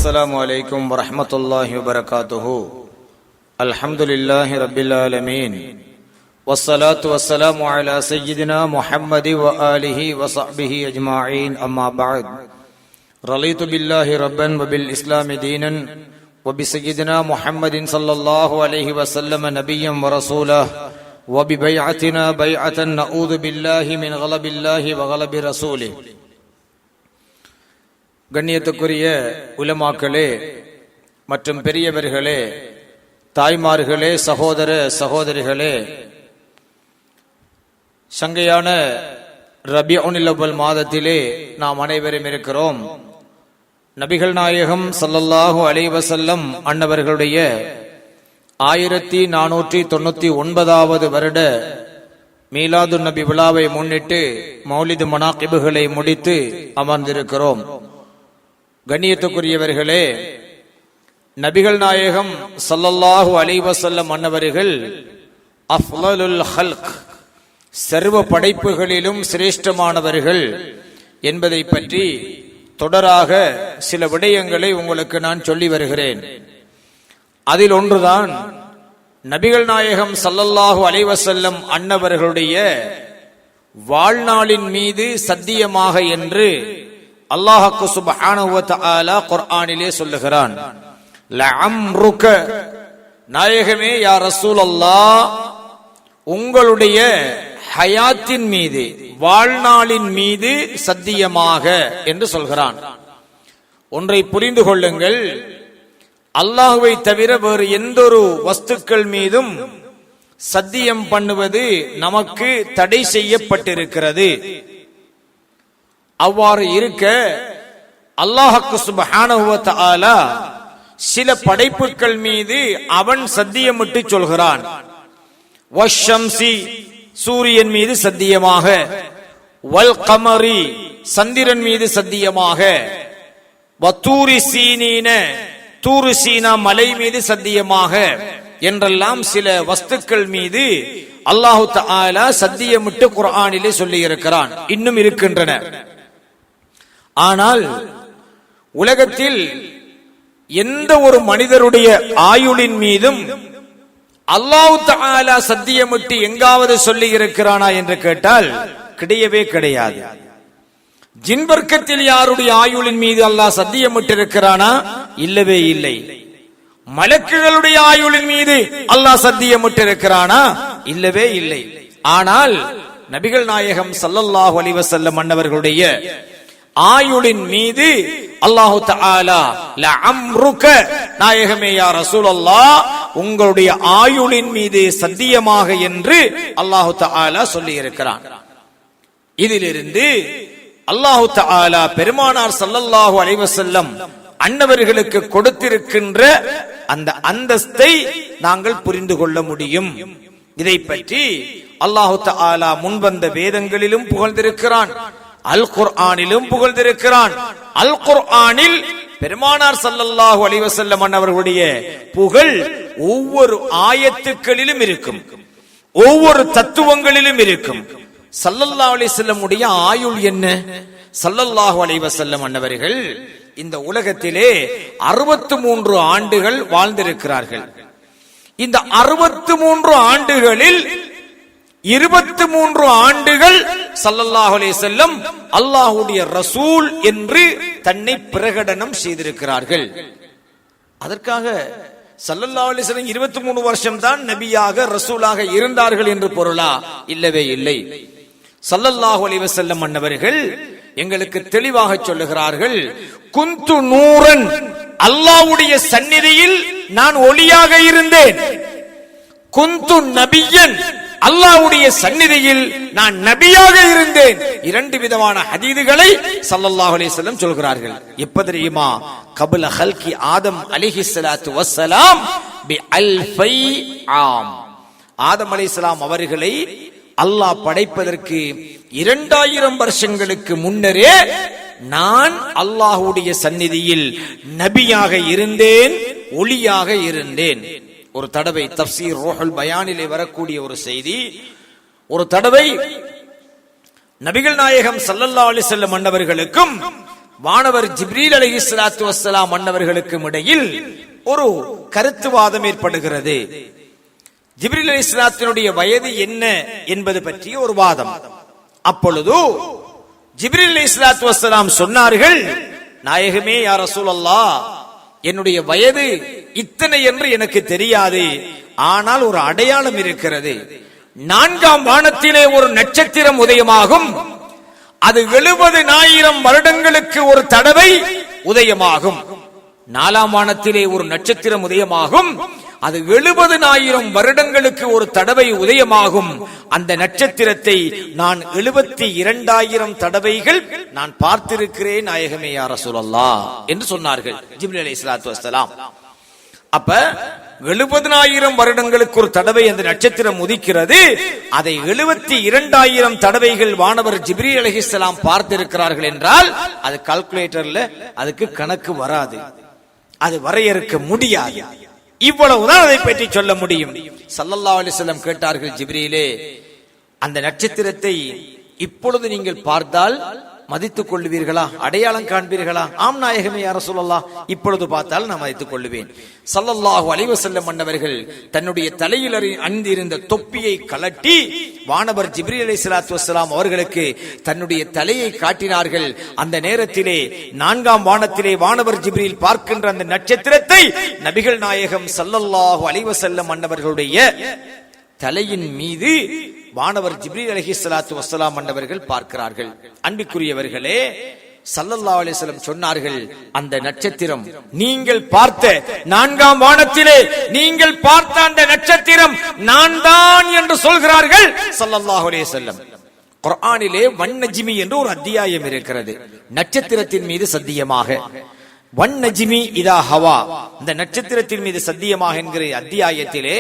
السلام عليكم ورحمة الله وبركاته. الحمد لله رب العالمين والصلاة والسلام على سيدنا محمد وآله وصحبه أجمعين. أما بعد، رضيت بالله ربا وبالإسلام دينا وبسيدنا محمد صلى الله عليه وسلم نبيا ورسولا وببيعتنا بيعة نعوذ بالله من غضب الله وغضب رسوله. கண்ணியத்துக்குரிய உலமாக்களே மற்றும் பெரியவர்களே, தாய்மார்களே, சகோதர சகோதரிகளே, சங்கையான ரபியுல் அவ்வல் மாதத்திலே நாம் அனைவரும் இருக்கிறோம். நபிகள் நாயகம் ஸல்லல்லாஹு அலைஹி வஸல்லம் அன்னவர்களுடைய 1499வது வருட மீலாது நபி விழாவை முன்னிட்டு மௌலிது மனாகிபுகளை முடித்து அமர்ந்திருக்கிறோம். கண்ணியத்துக்குரியவர்களே, நபிகள் நாயகம் ஸல்லல்லாஹு அலைஹி வஸல்லம் அன்னவர்கள் அஃலலுல் ஹல்க், சர்வ படைப்புகளிலும் சிரேஷ்டமானவர்கள் என்பதை பற்றி தொடராக சில விடயங்களை உங்களுக்கு நான் சொல்லி வருகிறேன். அதில் ஒன்றுதான் நபிகள் நாயகம் ஸல்லல்லாஹு அலைஹி வஸல்லம் அன்னவர்களுடைய வாழ்நாளின் மீது சத்தியமாக என்று அல்லாஹ் சுப்ஹானஹு வ தஆலா குர்ஆனிலே சொல்லுகிறான். லஅம்ருக, நாயகமே யா ரசூலல்லாஹ், உங்களுடைய ஹயாத்தின் மீது, வாழ்நாளின் மீது சத்தியமாக என்று சொல்கிறான். ஒன்றை புரிந்து கொள்ளுங்கள், அல்லாஹ்வை தவிர வேறு எந்த ஒரு வஸ்துக்கள் மீதும் சத்தியம் பண்ணுவது நமக்கு தடை செய்யப்பட்டிருக்கிறது. அவ்வாறு இருக்க அல்லாஹ் சுப்ஹானஹு வ தஆலா சில படைப்புகள் மீது அவன் சத்தியமிட்டு சொல்கிறான். வஷம்சி, சூரியன் மீது சத்தியமாக, வல் கமரி, சந்திரன் மீது சத்தியமாக, வத்தூரி சீனீன, தூரு சீனா மலை மீது சத்தியமாக என்றெல்லாம் சில வஸ்துக்கள் மீது அல்லாஹு தஆலா சத்தியமிட்டு குர்ஆனிலே சொல்லி இருக்கிறான். இன்னும் இருக்கின்றன. ஆனால் உலகத்தில் எந்த ஒரு மனிதருடைய ஆயுளின் மீதும் அல்லாஹ் தஆலா சத்தியமிட்டு எங்காவது சொல்லி இருக்கிறானா என்று கேட்டால் கிடையவே கிடையாது. ஜின் வர்க்கத்தில் யாருடைய ஆயுளின் மீது அல்லாஹ் சத்தியமிட்டு இருக்கிறானா? இல்லவே இல்லை. மலக்குகளுடைய ஆயுளின் மீது அல்லாஹ் சத்தியமிட்டு இருக்கிறானா? இல்லவே இல்லை. ஆனால் நபிகள் நாயகம் ஸல்லல்லாஹு அலைஹி வஸல்லம் அன்னவர்களுடைய ஆயுளின் மீது அல்லாஹு தஆலா லஅம்ருக, நாயகமே யா ரசூலல்லாஹ், உங்களுடைய ஆயுளின் மீது சத்தியமாக என்று அல்லாஹு தஆலா சொல்லி இருக்கிறான். இதிலிருந்து அல்லாஹு தஆலா பெருமானார் ஸல்லல்லாஹு அலைஹி வஸல்லம் அன்னவர்களுக்கு கொடுத்திருக்கின்ற அந்த அந்தஸ்தை நாங்கள் புரிந்து கொள்ள முடியும். இதை பற்றி அல்லாஹு தஆலா முன்வந்த வேதங்களிலும் புகழ்ந்திருக்கிறான், அல் குர்ஆனிலும் புகழ்ந்திருக்கிறான். அல் குர்ஆனில் பெருமானார் ஸல்லல்லாஹு அலைஹி வஸல்லம் அவர்களுடைய புகழ் ஒவ்வொரு ஆயத்துக்களிலும் இருக்கும், ஒவ்வொரு தத்துவங்களிலும் இருக்கும். ஸல்லல்லாஹு அலைஹி வஸல்லம் உடைய ஆயுள் என்ன? ஸல்லல்லாஹு அலைஹி வஸல்லம் அன்னவர்கள் இந்த உலகத்திலே 63 ஆண்டுகள் வாழ்ந்திருக்கிறார்கள். இந்த 63 ஆண்டுகளில் 23 ஆண்டுகள் ஸல்லல்லாஹு அலைஹி வஸல்லம் அல்லாஹ்வுடைய ரசூல் என்று தன்னை பிரகடனம் செய்திருக்கிறார்கள். அதற்காக ஸல்லல்லாஹு அலைஹி வஸல்லம் 23 வருஷம் தான் நபியாக ரசூலாக இருந்தார்கள் என்று பொருளா? இல்லவே இல்லை. ஸல்லல்லாஹு அலைஹி வஸல்லம் அன்னவர்கள் எங்களுக்கு தெளிவாக சொல்லுகிறார்கள், குந்து நூரன், அல்லாஹ்வுடைய சந்நிதியில் நான் ஒளியாக இருந்தேன். குந்து நபியன், அல்லாஹ்வுடைய சந்நிதியில் நான் நபியாக இருந்தேன். இரண்டு விதமான ஹதீதுகளை ஸல்லல்லாஹு அலைஹி வஸல்லம் சொல்கிறார்கள். எப்ப தெரியுமா? கப்ல ஹல்கி ஆதம் அலைஹிஸ்ஸலாத்து வஸ்ஸலாம் பி அல்ஃபை ஆம். ஆதம் அலைஹிஸ்ஸலாம் அவர்களை அல்லாஹ் படைப்பதற்கு 2000 வருஷங்களுக்கு முன்னரே நான் அல்லாஹ்வுடைய சந்நிதியில் நபியாக இருந்தேன், ஒளியாக இருந்தேன். ஒரு தடவை தஃப்சீர் ரூஹுல் பயானிலே வரக்கூடிய ஒரு செய்தி, ஒரு தடவை நபிகள் நாயகம் ஸல்லல்லாஹு அலைஹி வஸல்லம் அன்னவர்களுக்கும் வானவர் ஜிப்ரீல் அலைஹிஸ்ஸலாத்து வஸ்ஸலாம் அன்னவர்களுக்கும் இடையில் ஒரு கருத்துவாதம் ஏற்படுகிறது. ஜிப்ரீல் அலைஹிஸ்ஸலாத்தினுடைய வயது என்ன என்பது பற்றிய ஒரு வாதம். அப்பொழுது ஜிப்ரீல் அலைஹிஸ்ஸலாத்து வஸ்ஸலாம் சொன்னார்கள், நாயகமே யா ரசூலல்லாஹ், என்னுடைய வயது இத்தனை என்று எனக்கு தெரியாது, ஆனால் ஒரு அடையாளம் இருக்கிறது. 4ஆம் வானத்திலே ஒரு நட்சத்திரம் உதயமாகும், அது 70,000 வருடங்களுக்கு ஒரு தடவை உதயமாகும். 4ஆம் வானத்திலே ஒரு நட்சத்திரம் உதயமாகும், அது 70,000 வருடங்களுக்கு ஒரு தடவை உதயமாகும். அந்த நட்சத்திரத்தை நான் 72,000 தடவைகள் நான் பார்த்திருக்கிறேன் நாயகமே யா ரசூலல்லாஹ் என்று சொன்னார்கள் ஜிப்ரீல் அலைஹிஸ்ஸலாத்து வஸ்ஸலாம். அப்ப 70,000 வருடங்களுக்கு ஒரு தடவை அந்த நட்சத்திரம் உதிக்கிறது. அதை 72,000 தடவைகள் வானவர் ஜிப்ரீல் அலைஹிஸ்ஸலாம் பார்த்திருக்கிறார்கள் என்றால் அது கால்குலேட்டர்ல அதுக்கு கணக்கு வராது, அது வரையறுக்க முடியாது. இவ்வளவுதான் அதை பற்றி சொல்ல முடியும். ஸல்லல்லாஹு அலைஹி வஸல்லம் கேட்டார்கள், ஜிப்ரீலே, அந்த நட்சத்திரத்தை இப்பொழுது நீங்கள் பார்த்தால் மதித்துக் கொள்வீர்களா, அடையாளம் காண்பீர்களா? ஆம் நாயகமே யா ரசூலல்லாஹ், இப்பொழுது பார்த்தால் நான் மதித்துக் கொள்வேன். ஸல்லல்லாஹு அலைஹி வஸல்லம் அன்னவர்கள் தன்னுடைய தலையில் அணிந்திருந்த தொப்பியை கலட்டி வானவர் ஜிப்ரீல் அலைஹிஸ்ஸலாத்து வஸ்ஸலாம் அவர்களுக்கு தன்னுடைய தலையை காட்டினார்கள். அந்த நேரத்திலே 4ஆம் வானத்திலே வானவர் ஜிப்ரீல் பார்க்கின்ற அந்த நட்சத்திரத்தை நபிகள் நாயகம் ஸல்லல்லாஹு அலைஹி வஸல்லம் அன்னவர்களுடைய தலையின் மீது வானவர் ஜிப்ரீல் அலைஹிஸ்ஸலாத்து வஸ்ஸலாம் அன்னவர்கள் பார்க்கிறார்கள். அன்பிற்குரியவர்களே, ஸல்லல்லாஹு அலைஹி வஸல்லம் சொன்னார்கள், அந்த நட்சத்திரம் நீங்கள் பார்த்த 4ஆம் வானத்திலே நீங்கள் பார்த்த அந்த நட்சத்திரம் நான் தான் என்று சொல்கிறார்கள் ஸல்லல்லாஹு அலைஹி வஸல்லம். குர்ஆனிலே வன்னஜ்மி என்று ஒரு அத்தியாயம் இருக்கிறது. நட்சத்திரத்தின் மீது சத்தியமாக, வன்னஜ்மி இதா ஹவா, இந்த நட்சத்திரத்தின் மீது சத்தியமாக என்கிற அத்தியாயத்திலே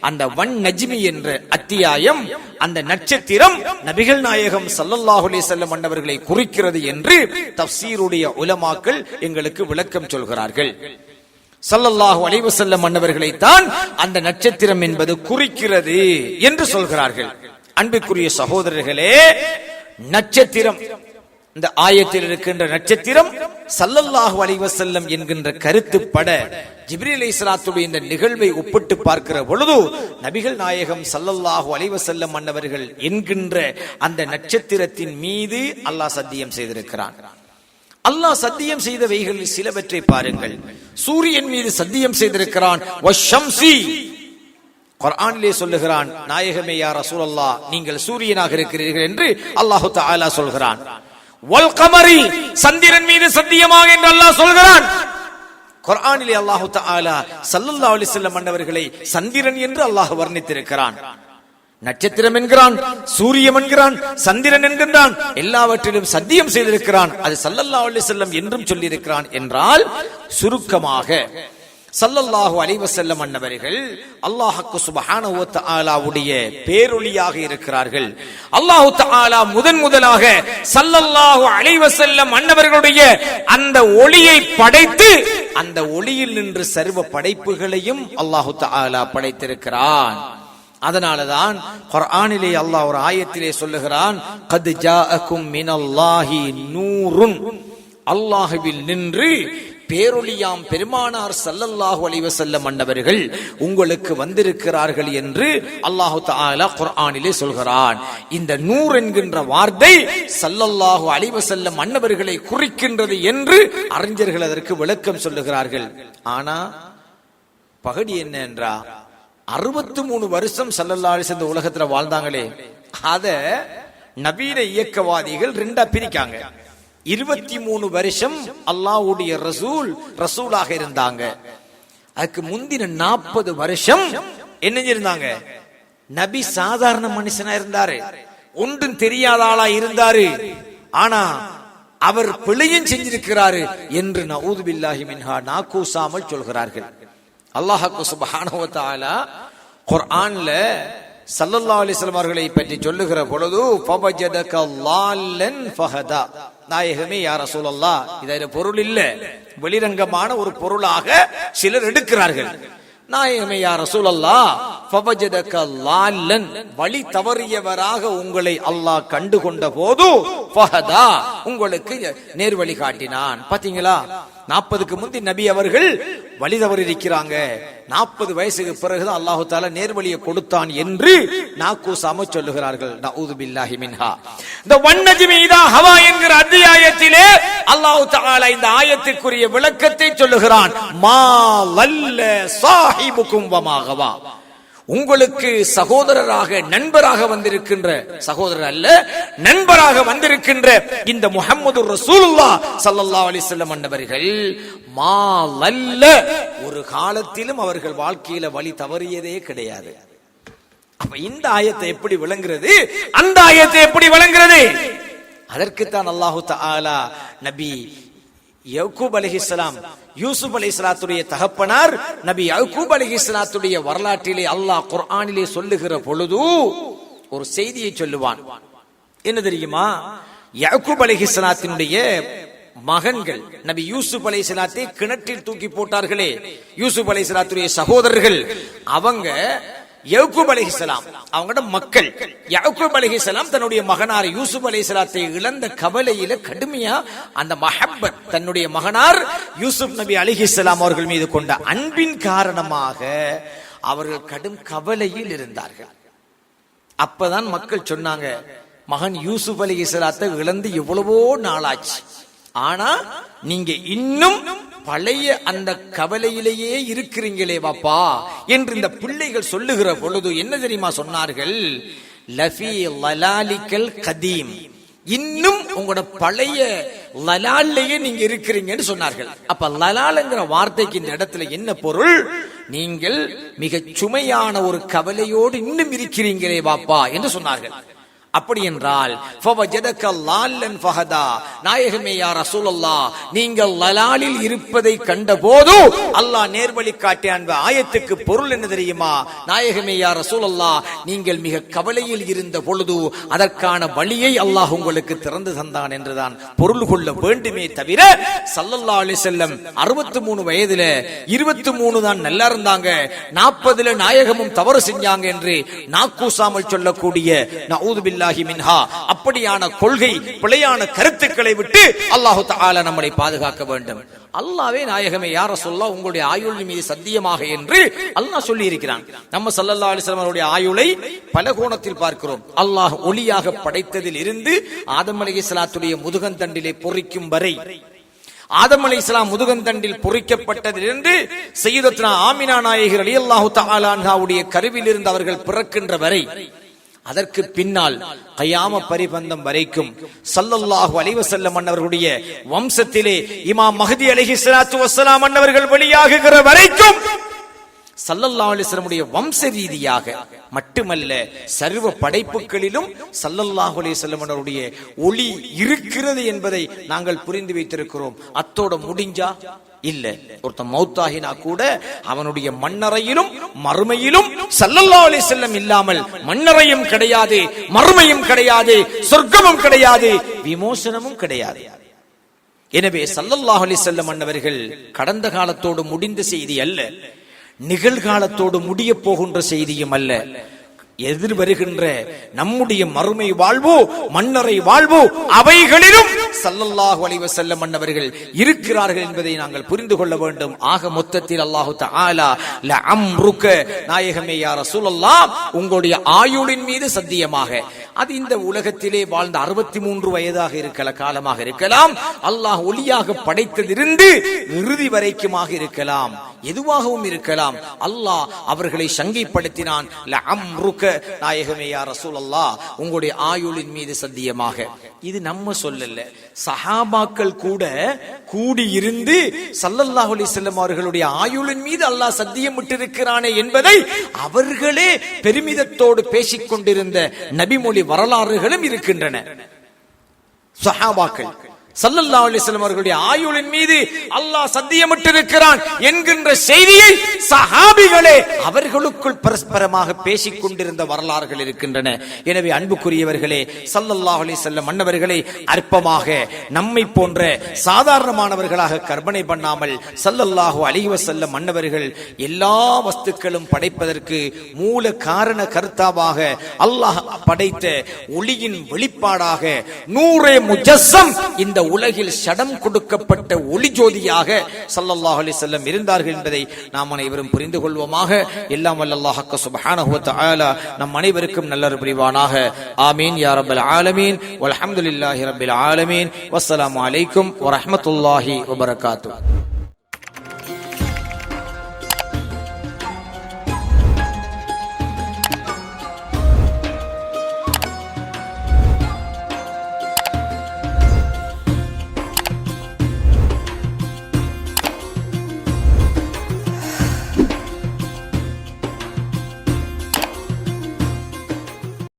அந்த வன்னஜ்மி என்ற அத்தியாயம் அந்த நட்சத்திரம் நபிகள் நாயகம் ஸல்லல்லாஹு அலைஹி வஸல்லம் அன்னவர்களை குறிக்கிறது என்று தஃப்சீருடைய உலமாக்கள் எங்களுக்கு விளக்கம் சொல்கிறார்கள். ஸல்லல்லாஹு அலைஹி வஸல்லம் அன்னவர்களை தான் அந்த நட்சத்திரம் என்பது குறிக்கிறது என்று சொல்கிறார்கள். அன்பிற்குரிய சகோதரர்களே, நட்சத்திரம், இந்த ஆயத்தில் இருக்கின்ற நட்சத்திரம் ஸல்லல்லாஹு அலைஹி வஸல்லம் என்கின்ற கருத்துப்பட ஜிப்ரீல் அலைஹிஸ்ஸலாத்துடைய இந்த நிகழ்வை ஒப்பிட்டு பார்க்கிற பொழுது நபிகள் நாயகம் ஸல்லல்லாஹு அலைஹி வஸல்லம் அன்னவர்கள் என்கின்ற அந்த நட்சத்திரத்தின் மீது அல்லாஹ் சத்தியம் செய்திருக்கிறான். அல்லாஹ் சத்தியம் செய்தவைகளில் சிலவற்றை பாருங்கள். சூரியன் மீது சத்தியம் செய்திருக்கிறான். வஷம்சி, குர்ஆனிலே சொல்லுகிறான், நாயகமே யா ரசூலல்லாஹ், நீங்கள் சூரியனாக இருக்கிறீர்கள் என்று அல்லாஹ் தஆலா சொல்கிறான். வல் கமரி, சந்திரன் மீது சத்தியமாக என்று அல்லாஹ் சொல்கிறான். குர்ஆனிலே அல்லாஹ் தஆலா ஸல்லல்லாஹு அலைஹி வஸல்லம் அன்னவர்களை சந்திரன் என்று அல்லாஹ் வர்ணித்திருக்கிறான். நட்சத்திரம் என்கிறான், சூரியன் என்கிறான், சந்திரன் என்கின்றான், எல்லாவற்றிலும் சத்தியம் செய்திருக்கிறான். அது ஸல்லல்லாஹு அலைஹி வஸல்லம் என்றும் சொல்லியிருக்கிறான். என்றால் சுருக்கமாக ஸல்லல்லாஹு அலைஹி வஸல்லம் அன்னவர்கள் அல்லாஹ் சுப்ஹானஹு வ தஆலாவுடைய பேரொளியாக இருக்கிறார்கள். அல்லாஹ் தஆலா முதலாக ஸல்லல்லாஹு அலைஹி வஸல்லம் அன்னவர்களுடைய அந்த ஒளியை படைத்து அந்த ஒளியில் நின்று சர்வ படைப்புகளையும் அல்லாஹ் தஆலா படைத்திருக்கிறான். அதனாலதான் குர்ஆனிலே அல்லாஹ் ஒரு ஆயத்திலே சொல்லுகிறான், கத் ஜாஅக்கும் மினல்லாஹி நூருன், அல்லாஹ்வில் நின்று பேரொளியாம் பெருமானார் ஸல்லல்லாஹு அலைஹி வஸல்லம் அன்னவர்கள் உங்களுக்கு வந்திருக்கிறார்கள் என்று அல்லாஹ் தஆலா குர்ஆனிலே சொல்கிறான். இந்த நூர் என்கின்ற வார்த்தை ஸல்லல்லாஹு அலைஹி வஸல்லம் அன்னவர்களை குறிக்கின்றது என்று அறிஞர்கள் அதற்கு விளக்கம் சொல்லுகிறார்கள். ஆனா பகடி என்ன என்றா, 63 வருஷம் ஸல்லல்லாஹு அலைஹி வஸல்லம் உலகத்துல வாழ்ந்தாங்களே, அத நவீன இயக்கவாதிகள் ரெண்டா பிரிக்காங்க. 23 வருஷம் அல்லாஹ்வுடைய ரசூலாக இருந்தாங்க. அதுக்கு முந்தின 40 வருஷம் என்ன இருந்தாங்க? நபி சாதாரண மனுஷனா இருந்தாரு, ஒன்றும் தெரியாத ஆளா இருந்தாரு. ஆனா அவர் பிழையும் செஞ்சிருக்கிறாரு என்று நஊது பில்லாஹி மின்ஹா நாக்கூசாமல் சொல்கிறார்கள். அல்லாஹ் சுப்ஹானஹு வ தஆலா குர்ஆன்ல ஸல்லல்லாஹு அலைஹி வஸல்லம் அவர்களை பற்றி சொல்லுகிற பொழுது ஃபவஜதக லால்லன் ஃபஹதா, நாயகமே யா ரசூலல்லாஹ், இதோட பொருள் இல்ல, வெளிரங்கமான ஒரு பொருளாக சிலர் எடுக்கிறார்கள். நாயகமே யா ரசூலல்லாஹ் ஃபவஜதக லால்லன், வழி தவறியவராக உங்களை அல்லாஹ் கண்டுகொண்ட போது ஃபஹதா, உங்களுக்கு நேர்வழி காட்டினான். பாத்தீங்களா, 40க்கு முந்தி நபி அவர்கள் வழி தவறி இருக்கிறாங்க, 40 வயசுக்கு பிறகுதான் அல்லாஹு தஆலா நேர்வழியை கொடுத்தான் என்று நாக்கூசாம சொல்லுகிறார்கள். நஊது பில்லாஹி மின்ஹா. இந்த வன்னஜ்மி இதா ஹவா என்கிற அத்தியாயத்திலே அல்லாஹு தஆலா இந்த ஆயத்துக்குரிய விளக்கத்தை சொல்லுகிறான். மா லல்ல சாஹிபுக்கும் வமா கவா, உங்களுக்கு சகோதரராக நண்பராக வந்திருக்கின்ற, சகோதரர் அல்ல நண்பராக வந்திருக்கின்ற இந்த முஹம்மது ரசூலுல்லாஹ் ஸல்லல்லாஹு அலைஹி வஸல்லம் அன்னவர்கள் மாலல்ல, ஒரு காலத்திலும் அவர்கள் வாழ்க்கையில வழி தவறியதே கிடையாது. அப்ப இந்த ஆயத்தை எப்படி விளங்குறது, அந்த ஆயத்தை எப்படி விளங்குறது? அதற்குத்தான் அல்லாஹு தஆலா நபி யக்கூப் அலைஹிஸ்ஸலாம், யூசுப் அலைஹிஸ்ஸலாத்துடைய தகப்பனார் நபி யக்கூப் அலைஹிஸ்ஸலாத்துடைய வரலாற்றிலே அல்லாஹ் குர்ஆனிலே சொல்லுகிற பொழுது ஒரு செய்தியை சொல்லுவான். என்ன தெரியுமா? யக்கூப் அலைஹிஸ்ஸலாத்தினுடைய மகன்கள் நபி யூசுப் அலைஹிஸ்ஸலாத்தை கிணற்றில் தூக்கி போட்டார்களே, யூசுப் அலைஹிஸ்ஸலாத்துடைய சகோதரர்கள், அவங்க யக்கூப் அலைஹிஸ்ஸலாம் அவங்களோட மக்கள். யக்கூப் அலைஹிஸ்ஸலாம் தன்னுடைய மகனார் யூசுப் அலைஹிஸ்ஸலாத்தை இழந்த கவலையில கடுமையா அந்த மஹப்பத், தன்னுடைய மகனார் யூசுப் நபி அலைஹிஸ்ஸலாம் அவர்கள் மீது கொண்ட அன்பின் காரணமாக அவர்கள் கடும் கவலையில் இருந்தார்கள். அப்பதான் மக்கள் சொன்னாங்க, மகன் யூசுப் அலைஹிஸ்ஸலாத்தை இழந்து எவ்வளவோ நாளாச்சு, ஆனா நீங்க இன்னும் பழைய அந்த கவலையிலேயே இருக்கிறீங்களே வாப்பா என்று இந்த பிள்ளைகள் சொல்லுகிற பொழுது என்ன தெரியுமா சொன்னார்கள்? லஃபி லலாலிக்கல் கதீம், இன்னும் உங்களோட பழைய லலால்லையே நீங்க இருக்கிறீங்கன்னு சொன்னார்கள். அப்ப லலால்ங்கிற வார்த்தைக்கு இந்த இடத்துல என்ன பொருள்? நீங்கள் மிக சுமையான ஒரு கவலையோடு இன்னும் இருக்கிறீங்களே வாப்பா என்று சொன்னார்கள். அப்படி என்றால் நாயகமே யா ரசூலல்லாஹ், நீங்கள் லலாலில் இருப்பதை கண்ட போது அல்லாஹ் நேர்வழி காட்டிய அந்த ஆயத்துக்கு பொருள் என்ன தெரியுமா? நாயகமே யா ரசூலல்லாஹ், நீங்கள் மிக கவலையில் இருந்த பொழுது அதற்கான வழியை அல்லாஹ் உங்களுக்கு திறந்து தந்தான் என்றுதான் பொருள் கொள்ள வேண்டுமே தவிர, ஸல்லல்லாஹு அலைஹி வஸல்லம் 63 வயதுல 23 தான் நல்லா இருந்தாங்க, 40ல நாயகமும் தவறு செஞ்சாங்க என்று நாக்கூசாமல் சொல்லக்கூடிய நஊது பில்லாஹி மின்ஹா அப்படியான கொள்கை, பிழையான கருத்துக்களை விட்டு அல்லாஹு தஆலா நம்மை பாதுகாக்க வேண்டும். அல்லாஹ்வே நாயகமே யா ரசூலல்லாஹ் உங்களுடைய ஆயுள் மீது சத்தியமாக என்று அல்லாஹ் சொல்லி இருக்கிறான். நம்ம ஸல்லல்லாஹு அலைஹி வஸல்லம் அவருடைய ஆயுளை பல கோணத்தில் பார்க்கிறோம். அல்லாஹ் ஒளியாக படைத்ததில் இருந்து ஆதம் அலைஹிஸ்ஸலாத்துடைய முதுகந்தண்டிலே பொறிக்கும் வரை, ஆதம் அலைஹிஸ்ஸலாம் முதுகந்தண்டில் பொறிக்கப்பட்டதிலிருந்து சய்யிதத்துனா ஆமினா நாயகி ரலியல்லாஹு தஆலா அன்ஹாவுடைய கருவில் இருந்து அவர்கள் பிறக்கின்ற வரை, அதற்கு பின்னால் கயாம பரிபந்தம் வரைக்கும் ஸல்லல்லாஹு அலைஹி வஸல்லம் அன்னவர்களுடைய வம்சத்திலே இமாம் மஹ்தி அலைஹிஸ்ஸலாத்து வஸ்ஸலாம் அன்னவர்கள் வெளியாகுகிற வரைக்கும் ஸல்லல்லாஹு அலைஹி வஸல்லம் உடைய வம்ச ரீதியாக மட்டுமல்ல சர்வ படைப்புகளிலும் ஸல்லல்லாஹு அலைஹி வஸல்லம் அவருடைய ஒளி இருக்கிறது என்பதை நாங்கள் புரிந்து வைத்திருக்கிறோம். அத்தோட முடிஞ்சா இல்ல, ஒருத்தன் மௌத்தாகினா கூட அவனுடைய மண்ணறையிலும் மறுமையிலும் ஸல்லல்லாஹு அலைஹி வஸல்லம் இல்லாமல் மண்ணறையும் கிடையாது, மறுமையும் கிடையாது, சொர்க்கமும் கிடையாது, விமோசனமும் கிடையாது. எனவே ஸல்லல்லாஹு அலைஹி வஸல்லம் அன்னவர்கள் கடந்த காலத்தோடு முடிந்த செய்தி அல்ல, நிகழ்காலத்தோடு முடிய போகின்ற செய்தியும் அல்ல, எதிர் வருகின்ற நம்முடைய மறுமை வாழ்வோ மன்னரை வாழ்வோ அவைகளிலும் ஸல்லல்லாஹு அலைஹி வஸல்லம் அன்னவர்கள் இருக்கிறார்கள் என்பதை நாங்கள் புரிந்து கொள்ள வேண்டும். ஆக மொத்தத்தில் அல்லாஹு தஆலா லஅம்ருக, நாயகமே யா ரசூலல்லாஹ் உங்களுடைய ஆயுளின் மீது சத்தியமாக, அது இந்த உலகத்திலே வாழ்ந்த 63 வயதாக இருக்கல காலமாக இருக்கலாம், அல்லாஹ் ஒளியாக படைத்ததிலிருந்து இறுதி வரைக்குமாக இருக்கலாம், எதுவாகவும் இருக்கலாம். அல்லாஹ் அவர்களை சங்கைப்படுத்தினான். லஅம்ருக, நாயகமே யா ரசூலல்லாஹ் உங்களுடைய ஆயுளின் மீது சத்தியமாக. இது நம்ம சொல்லல, சஹாபாக்கள் கூட கூடியிருந்து ஸல்லல்லாஹு அலைஹி வஸல்லம் அவர்களுடைய ஆயுளின் மீது அல்லாஹ் சத்தியம் விட்டிருக்கிறானே என்பதை அவர்களே பெருமிதத்தோடு பேசிக் கொண்டிருந்த நபிமொழி வரலாறுகளும் இருக்கின்றன. சஹாபாக்கள் ஸல்லல்லாஹு அலைஹி வஸல்லம் அவர்களுடைய ஆயுளின் மீது அல்லாஹ் சத்தியமிட்டிருக்கிறான் என்கின்ற செய்தியை சஹாபிகளே அவர்களுக்குள் பரஸ்பரமாக பேசிக் கொண்டிருந்த வரலாறுகள் இருக்கின்றன. எனவே அன்புக்குரியவர்களே, ஸல்லல்லாஹு அலைஹி வஸல்லம் மன்னவர்களை அற்பமாக நம்மை போன்ற சாதாரணமானவர்களாக கற்பனை பண்ணாமல் ஸல்லல்லாஹு அலைஹி வஸல்லம் மன்னவர்கள் எல்லா வஸ்துக்களும் படைப்பதற்கு மூல காரண கர்த்தாவாக அல்லாஹ் படைத்த ஒளியின் வெளிப்பாடாக நூரே முஜஸ்ஸம் இந்த உலகில் சடம் கொடுக்கப்பட்ட ஒளி ஜோதியாக ஸல்லல்லாஹு அலைஹி வஸல்லம் இருந்தார்கள் என்பதை நாம் அனைவரும் புரிந்து கொள்வோமாக. எல்லாம் வல்ல அல்லாஹ் சுப்ஹானஹு வ தஆலா நம் அனைவருக்கும் நல்லர் புரிவானாக. ஆமீன் யா ரப்பல் ஆலமீன். வல்ஹம்துலில்லாஹி ரப்பில் ஆலமீன். வஸ்ஸலாமு அலைக்கும் வ ரஹ்மத்துல்லாஹி வ பரகாத்துஹு.